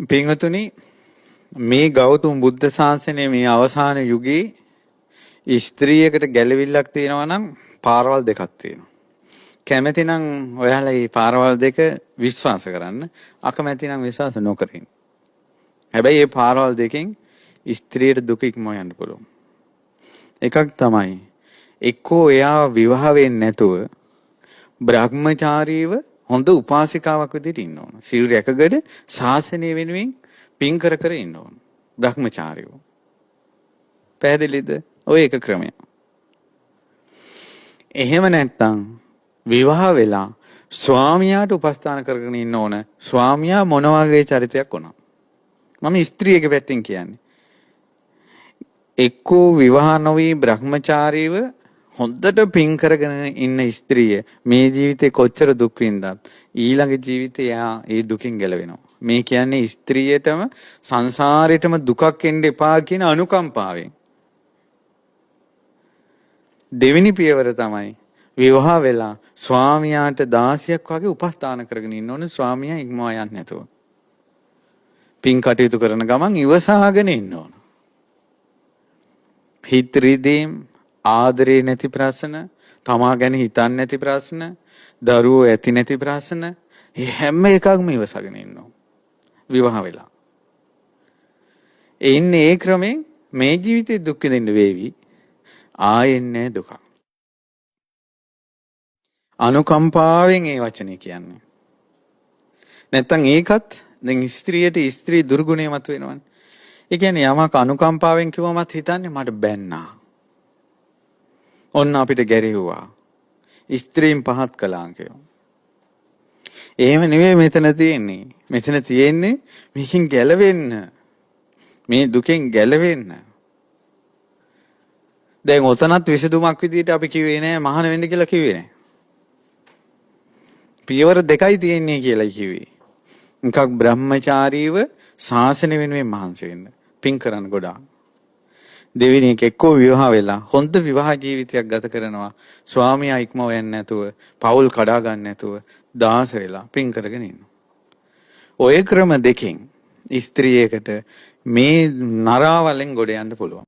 පින්වතුනි මේ ගෞතම බුද්ධ ශාසනයේ මේ අවසාන යුගයේ ස්ත්‍රියකට ගැළවිල්ලක් තියෙනවා නම් පාරවල් දෙකක් තියෙනවා. කැමැති නම් ඔයාලා මේ පාරවල් දෙක විශ්වාස කරන්න. අකමැති නම් විශ්වාස නොකර ඉන්න. හැබැයි මේ පාරවල් දෙකෙන් ස්ත්‍රියට දුක ඉක්මව යන්න පුළුවන්. එකක් තමයි එක්කෝ එයා විවාහ වෙන්නේ නැතුව බ්‍රහ්මචාරීව හොඳ උපාසිකාවක් විදිහට ඉන්න ඕන. සිල් රැකගඩ ශාසනය වෙනුවෙන් පින් කර කර ඉන්න ඕන. බ්‍රහ්මචාරීව. පැහැදිලිද? ඔය එක ක්‍රමය. එහෙම නැත්නම් විවාහ වෙලා ස්වාමියාට උපස්ථාන කරගෙන ඉන්න ඕන. ස්වාමියා මොන වගේ චරිතයක් වුණා? මම ස්ත්‍රියගේ පැත්තෙන් කියන්නේ. එක්කෝ විවාහ නොවි බ්‍රහ්මචාරීව හොඳට පින් කරගෙන ඉන්න ස්ත්‍රිය මේ ජීවිතේ කොච්චර දුක් විඳත් ඊළඟ ජීවිතේ එයා ඒ දුකින් ගැලවෙනවා. මේ කියන්නේ ස්ත්‍රියටම සංසාරෙටම දුකක් එන්න එපා කියන අනුකම්පාවෙන්. දෙවෙනි පියවර තමයි විවාහ වෙලා ස්වාමියාට දාසියක් වගේ උපස්ථාන කරගෙන ඉන්න ඕනේ. ස්වාමියා ඉක්මවා යන්නේ නැතුව. පින් කටයුතු කරන ගමන් ඉවසාගෙන ඉන්න ඕන. හිත රිදීම්, ආදරේ නැති ප්‍රශ්න, තමා ගැන හිතන්නේ නැති ප්‍රශ්න, දරුවෝ ඇති නැති ප්‍රශ්න, මේ හැම එකක්ම ඉවසගෙන ඉන්න ඕන. විවාහ වෙලා. ඉන්නේ ඒ ක්‍රමෙන් මේ ජීවිතේ දුක් විඳින්න වේවි. ආයෙන්නේ දුක. අනුකම්පාවෙන් ඒ වචනේ කියන්නේ. නැත්තම් ඒකත් දැන් ස්ත්‍රියට ස්ත්‍රී දුර්ගුණය මත වෙනවනේ. ඒ කියන්නේ යමක් අනුකම්පාවෙන් කිව්වමත් හිතන්නේ මට බැන්නා. ඔන්න අපිට ගැරෙව්වා. ස්ත්‍රීන් පහත් කළා කියෝ. එහෙම නෙවෙයි මෙතන තියෙන්නේ. මෙතන තියෙන්නේ මේකෙන් ගැලවෙන්න. මේ දුකෙන් ගැලවෙන්න. දැන් ඔතනත් විසඳුමක් විදිහට අපි කිව්වේ නෑ මහාන වෙන්න කියලා කිව්වේ නෑ. පියවර දෙකයි තියෙන්නේ කියලා කිව්වේ. එකක් බ්‍රහ්මචාරීව ශාසන වෙනුවෙන් මහන්සි වෙන්න. පින් කරන්න ගොඩාක්. දෙවෙනි එක එක්කෝ විවාහ වෙලා හොඳ විවාහ ජීවිතයක් ගත කරනවා. ස්වාමියා ඉක්මව යන්නේ නැතුව, පවුල් කඩා ගන්න නැතුව දාස වෙලා පින් කරගෙන ඉන්නවා. ඔය ක්‍රම දෙකෙන් ස්ත්‍රියකට මේ නරාවලෙන් ගොඩ යන්න පුළුවන්.